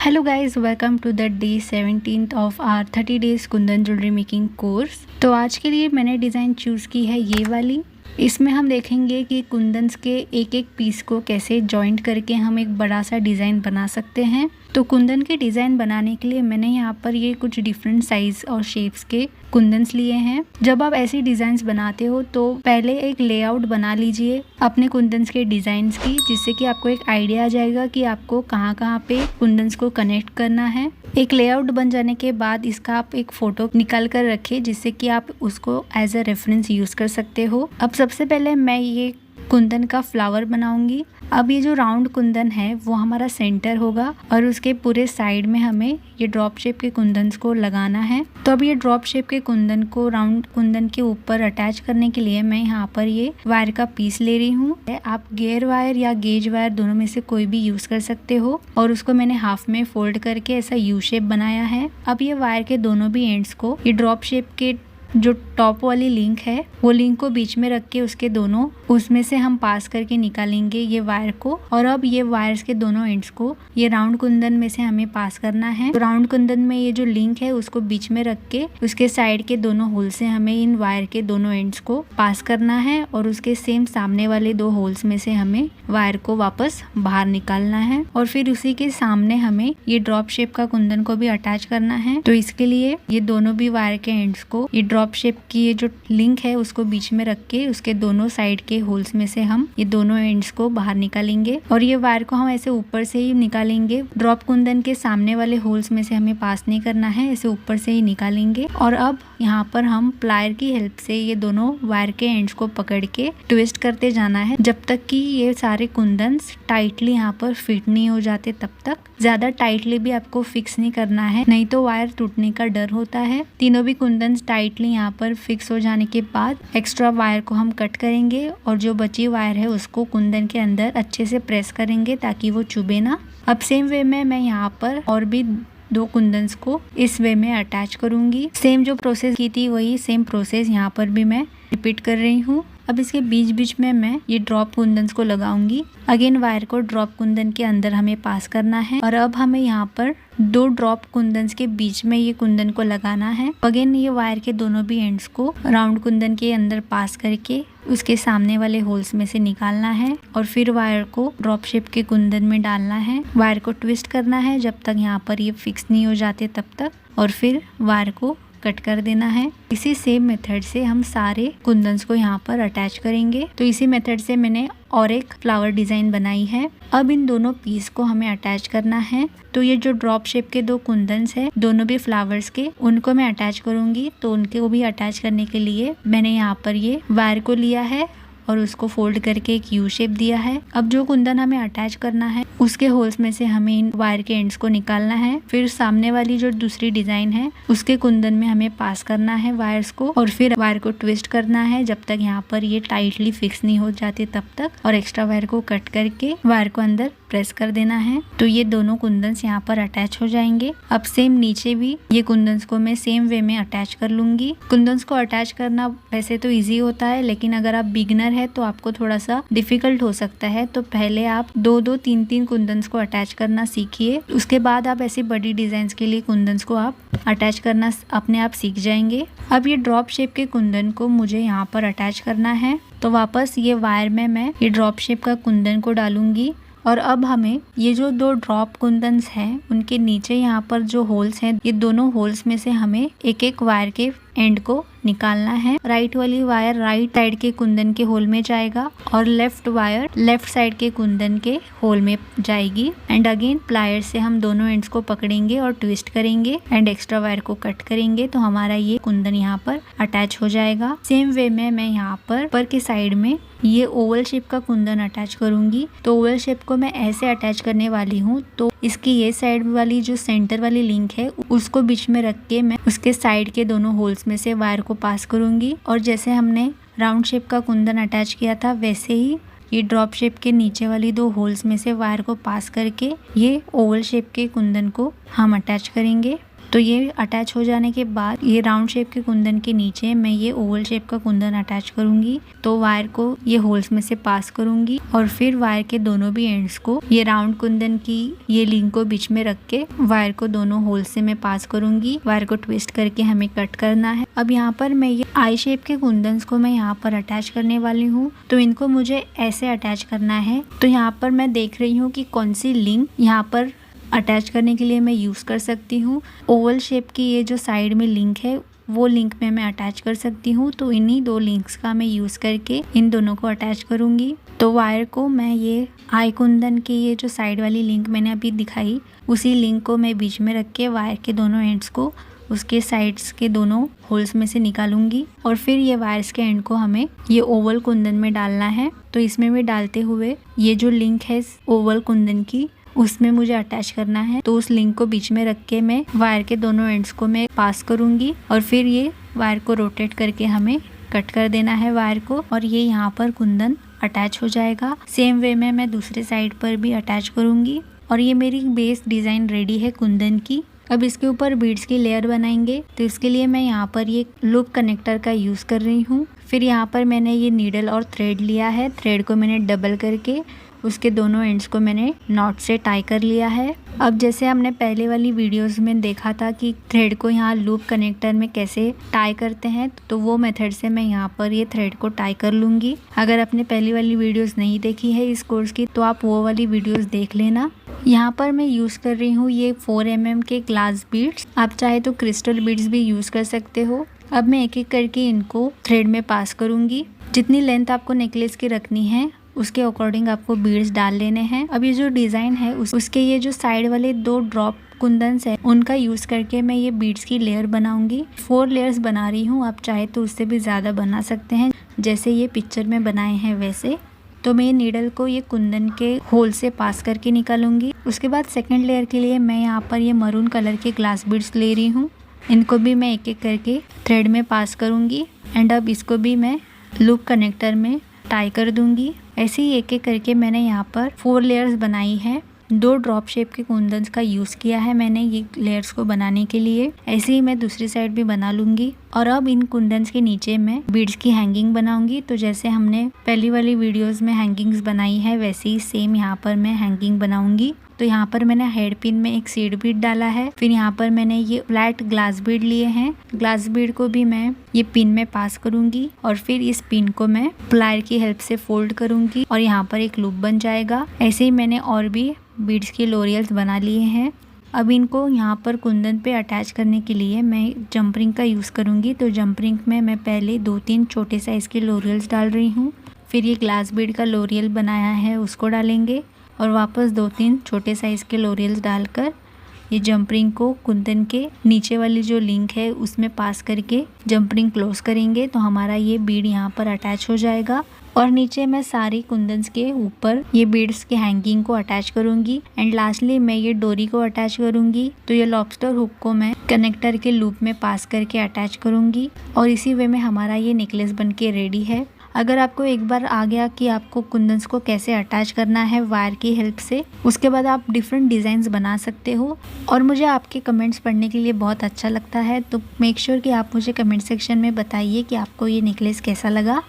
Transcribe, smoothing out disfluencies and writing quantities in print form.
Hello guys, welcome to the day 17th of our 30 days Kundan jewellery making course. तो आज के लिए मैंने डिज़ाइन चूज़ की है ये वाली। इसमें हम देखेंगे कि कुंदन्स के एक एक पीस को कैसे जॉइंट करके हम एक बड़ा सा डिज़ाइन बना सकते हैं। तो कुंदन के डिज़ाइन बनाने के लिए मैंने यहाँ पर ये कुछ डिफरेंट साइज़ और शेप्स के कुंदन्स लिए हैं। जब आप ऐसी डिज़ाइंस बनाते हो तो पहले एक लेआउट बना लीजिए अपने कुंदन्स के डिज़ाइंस की, जिससे कि आपको एक आइडिया आ जाएगा कि आपको कहाँ कहाँ पे कुंदन्स को कनेक्ट करना है। एक लेआउट बन जाने के बाद इसका आप एक फ़ोटो निकाल कर रखिए, जिससे कि आप उसको एज अ रेफरेंस यूज़ कर सकते हो। अब सबसे पहले मैं ये कुंदन का फ्लावर बनाऊंगी। अब ये जो राउंड कुंदन है वो हमारा सेंटर होगा और उसके पूरे साइड में हमें ये ड्रॉप शेप के कुंदन्स को लगाना है। तो अब ये ड्रॉप शेप के कुंदन को राउंड कुंदन के ऊपर अटैच करने के लिए मैं यहाँ पर ये वायर का पीस ले रही हूँ। आप गेयर वायर या गेज वायर दोनों में से कोई भी यूज कर सकते हो और उसको मैंने हाफ में फोल्ड करके ऐसा यू शेप बनाया है। अब ये वायर के दोनों भी एंड्स को ये ड्रॉप शेप के जो टॉप वाली लिंक है वो लिंक को बीच में रख के उसके दोनों उसमें से हम पास करके निकालेंगे ये वायर को। और अब ये वायर्स के दोनों एंड्स को ये राउंड कुंदन में से हमें पास करना है। तो राउंड कुंदन में ये जो लिंक है उसको बीच में रख के उसके साइड के दोनों होल से हमें इन वायर के दोनों एंड्स को पास करना है और उसके सेम सामने वाले दो होल्स में से हमें वायर को वापस बाहर निकालना है। और फिर उसी के सामने हमें ये ड्रॉप शेप का कुंदन को भी अटैच करना है। तो इसके लिए ये दोनों भी वायर के एंड्स को ये ड्रॉप शेप की ये जो लिंक है उसको बीच में रख के उसके दोनों साइड के होल्स में से हम ये दोनों एंड्स को बाहर निकालेंगे। और ये वायर को हम ऐसे ऊपर से ही निकालेंगे। ड्रॉप कुंदन के सामने वाले होल्स में से हमें पास नहीं करना है, ऐसे ऊपर से ही निकालेंगे। और अब यहाँ पर हम प्लायर की हेल्प से ये दोनों वायर के एंड्स को पकड़ के ट्विस्ट करते जाना है जब तक कि ये सारे कुंदन्स टाइटली यहाँ पर फिट नहीं हो जाते। तब तक ज्यादा टाइटली भी आपको फिक्स नहीं करना है, नहीं तो वायर टूटने का डर होता है। तीनों भी कुंदन्स टाइटली यहाँ पर फिक्स हो जाने के बाद एक्स्ट्रा वायर को हम कट करेंगे और जो बची वायर है उसको कुंदन के अंदर अच्छे से प्रेस करेंगे ताकि वो चुभे ना। अब सेम वे में मैं यहाँ पर और भी दो कुंदन्स को इस वे में अटैच करूंगी। सेम जो प्रोसेस की थी वही सेम प्रोसेस यहाँ पर भी मैं रिपीट कर रही हूँ। अब इसके बीच बीच में मैं ये ड्रॉप कुंदन्स को लगाऊंगी। अगेन वायर को ड्रॉप कुंदन के अंदर हमें पास करना है और अब हमें यहाँ पर दो ड्रॉप कुंदन्स के बीच में ये कुंदन को लगाना है। अगेन ये वायर के दोनों भी एंड्स को राउंड कुंदन के अंदर पास करके उसके सामने वाले होल्स में से निकालना है और फिर वायर को ड्रॉप शेप के कुंदन में डालना है। वायर को ट्विस्ट करना है जब तक यहाँ पर ये फिक्स नहीं हो जाते तब तक, और फिर वायर को कट कर देना है। इसी सेम मेथड से हम सारे कुंदन्स को यहाँ पर अटैच करेंगे। तो इसी मेथड से मैंने और एक फ्लावर डिजाइन बनाई है। अब इन दोनों पीस को हमें अटैच करना है। तो ये जो ड्रॉप शेप के दो कुंदन्स है दोनों भी फ्लावर्स के, उनको मैं अटैच करूंगी। तो उनके को भी अटैच करने के लिए मैंने यहाँ पर ये वायर को लिया है और उसको फोल्ड करके एक यू शेप दिया है। अब जो कुंदन हमें अटैच करना है उसके होल्स में से हमें इन वायर के एंड्स को निकालना है। फिर सामने वाली जो दूसरी डिजाइन है उसके कुंदन में हमें पास करना है वायर्स को और फिर वायर को ट्विस्ट करना है जब तक यहाँ पर ये टाइटली फिक्स नहीं हो जाते तब तक, और एक्स्ट्रा वायर को कट करके वायर को अंदर प्रेस कर देना है। तो ये दोनों कुंदन्स यहाँ पर अटैच हो जाएंगे। अब सेम नीचे भी ये कुंदन्स को मैं सेम वे में अटैच कर लूंगी। कुंदन्स को अटैच करना वैसे तो इजी होता है, लेकिन अगर आप बिगिनर है तो आपको थोड़ा सा डिफिकल्ट हो सकता है। तो पहले आप दो दो तीन तीन कुंदन्स को अटैच करना सीखिए, उसके बाद आप ऐसी बड़ी डिजाइन के लिए कुंदन्स को आप अटैच करना अपने आप सीख जाएंगे। अब ये ड्रॉप शेप के कुंदन को मुझे यहाँ पर अटैच करना है। तो वापस ये वायर में मैं ये ड्रॉप शेप का कुंदन को डालूंगी और अब हमें ये जो दो ड्रॉप कुंदन्स हैं उनके नीचे यहाँ पर जो होल्स हैं ये दोनों होल्स में से हमें एक एक वायर के एंड को निकालना है। राइट वाली वायर राइट साइड के कुंदन के होल में जाएगा और लेफ्ट वायर लेफ्ट साइड के कुंदन के होल में जाएगी। एंड अगेन प्लायर से हम दोनों एंड्स को पकड़ेंगे और ट्विस्ट करेंगे एंड एक्स्ट्रा वायर को कट करेंगे। तो हमारा ये कुंदन यहाँ पर अटैच हो जाएगा। सेम वे में मैं यहाँ पर ऊपर के साइड में ये ओवल शेप का कुंदन अटैच करूंगी। तो ओवल शेप को मैं ऐसे अटैच करने वाली हूँ। तो इसकी ये साइड वाली जो सेंटर वाली लिंक है उसको बीच में रख के मैं उसके साइड के दोनों होल्स में से वायर को पास करूंगी और जैसे हमने राउंड शेप का कुंदन अटैच किया था वैसे ही ये ड्रॉप शेप के नीचे वाली दो होल्स में से वायर को पास करके ये ओवल शेप के कुंदन को हम अटैच करेंगे। तो ये अटैच हो जाने के बाद ये राउंड शेप के कुंदन के नीचे मैं ये ओवल शेप का कुंदन अटैच करूंगी। तो वायर को ये होल्स में से पास करूंगी और फिर वायर के दोनों भी एंड्स को ये राउंड कुंदन की ये लिंक को बीच में रख के वायर को दोनों होल्स से मैं पास करूंगी। वायर को ट्विस्ट करके हमें कट करना है। अब यहाँ पर मैं ये आई शेप के कुंदन्स को मैं यहाँ पर अटैच करने वाली हूँ। तो इनको मुझे ऐसे अटैच करना है। तो यहाँ पर मैं देख रही हूँ कि कौन सी लिंक यहाँ पर अटैच करने के लिए मैं यूज़ कर सकती हूँ। ओवल शेप की ये जो साइड में लिंक है वो लिंक में मैं अटैच कर सकती हूँ। तो इन्हीं दो लिंक्स का मैं यूज़ करके इन दोनों को अटैच करूँगी। तो वायर को मैं ये आई कुंदन की ये जो साइड वाली लिंक मैंने अभी दिखाई उसी लिंक को मैं बीच में रख के वायर के दोनों एंड्स को उसके साइड्स के दोनों होल्स में से निकालूंगी और फिर ये वायर्स के एंड को हमें ये ओवल कुंदन में डालना है। तो इसमें भी डालते हुए ये जो लिंक है ओवल कुंदन की उसमें मुझे अटैच करना है। तो उस लिंक को बीच में रख के मैं वायर के दोनों एंड्स को मैं पास करूंगी और फिर ये वायर को रोटेट करके हमें कट कर देना है वायर को और ये यहाँ पर कुंदन अटैच हो जाएगा। सेम वे में मैं दूसरे साइड पर भी अटैच करूंगी और ये मेरी बेस डिज़ाइन रेडी है कुंदन की। अब इसके ऊपर बीड्स की लेयर बनाएंगे। तो इसके लिए मैं यहाँ पर ये लूप कनेक्टर का यूज़ कर रही हूँ। फिर यहाँ पर मैंने ये नीडल और थ्रेड लिया है। थ्रेड को मैंने डबल करके उसके दोनों एंड्स को मैंने नॉट से टाई कर लिया है। अब जैसे हमने पहले वाली वीडियोस में देखा था कि थ्रेड को यहाँ लूप कनेक्टर में कैसे टाई करते हैं, तो वो मेथड से मैं यहाँ पर ये थ्रेड को टाई कर लूँगी। अगर आपने पहली वाली वीडियोस नहीं देखी है इस कोर्स की तो आप वो वाली वीडियोस देख लेना। यहाँ पर मैं यूज़ कर रही हूँ ये 4 mm के ग्लास बीड्स। आप चाहे तो क्रिस्टल बीड्स भी यूज़ कर सकते हो। अब मैं एक एक करके इनको थ्रेड में पास करूँगी। जितनी लेंथ आपको नेकलेस की रखनी है उसके अकॉर्डिंग आपको बीड्स डाल लेने हैं। अब ये जो डिज़ाइन है उसके ये जो साइड वाले 2 ड्रॉप कुंदन्स है उनका यूज़ करके मैं ये बीड्स की लेयर बनाऊंगी। 4 लेयर्स बना रही हूँ। आप चाहे तो उससे भी ज़्यादा बना सकते हैं जैसे ये पिक्चर में बनाए हैं वैसे। तो मैं ये नीडल को ये कुंदन के होल से पास करके निकालूंगी। उसके बाद सेकेंड लेयर के लिए मैं यहाँ पर ये मरून कलर के ग्लास बीड्स ले रही हूँ। इनको भी मैं एक एक करके थ्रेड में पास करूँगी एंड अब इसको भी मैं लूप कनेक्टर में टाई कर दूंगी। ऐसे ही एक एक करके मैंने यहाँ पर 4 लेयर्स बनाई है। 2 ड्रॉप शेप के कुंदन्स का यूज़ किया है मैंने ये लेयर्स को बनाने के लिए। ऐसे ही मैं दूसरी साइड भी बना लूँगी और अब इन कुंदन्स के नीचे मैं बीड्स की हैंगिंग बनाऊंगी। तो जैसे हमने पहली वाली वीडियोस में हैंगिंग्स बनाई है वैसे ही सेम यहाँ पर मैं हैंगिंग बनाऊंगी। तो यहाँ पर मैंने हेड पिन में एक सीड बीड डाला है। फिर यहाँ पर मैंने ये फ्लैट ग्लास बीड लिए हैं। ग्लास बीड को भी मैं ये पिन में पास करूंगी और फिर इस पिन को मैं प्लायर की हेल्प से फोल्ड करूंगी और यहाँ पर एक लूप बन जाएगा। ऐसे ही मैंने और भी बीड्स के लोरियल्स बना लिए हैं। अब इनको यहाँ पर कुंदन पे अटैच करने के लिए मैं जंप रिंग का यूज़ करूँगी। तो जंप रिंग में मैं पहले 2-3 छोटे साइज़ के लोरियल्स डाल रही हूँ। फिर ये ग्लास बीड का लोरियल बनाया है उसको डालेंगे और वापस 2-3 छोटे साइज़ के लोरियल्स डालकर ये जंप रिंग को कुंदन के नीचे वाली जो लिंक है उसमें पास करके जंप रिंग क्लोज करेंगे। तो हमारा ये बीड यहाँ पर अटैच हो जाएगा और नीचे मैं सारी कुंदन्स के ऊपर ये बीड्स के हैंगिंग को अटैच करूंगी एंड लास्टली मैं ये डोरी को अटैच करूंगी। तो ये लॉबस्टर हुक को मैं कनेक्टर के लूप में पास करके अटैच करूंगी और इसी वे में हमारा ये नेकलेस बन के रेडी है। अगर आपको एक बार आ गया कि आपको कुंदन्स को कैसे अटैच करना है वायर की हेल्प से, उसके बाद आप डिफरेंट डिज़ाइंस बना सकते हो और मुझे आपके कमेंट्स पढ़ने के लिए बहुत अच्छा लगता है। तो मेक श्योर कि आप मुझे कमेंट सेक्शन में बताइए कि आपको ये नेकलेस कैसा लगा।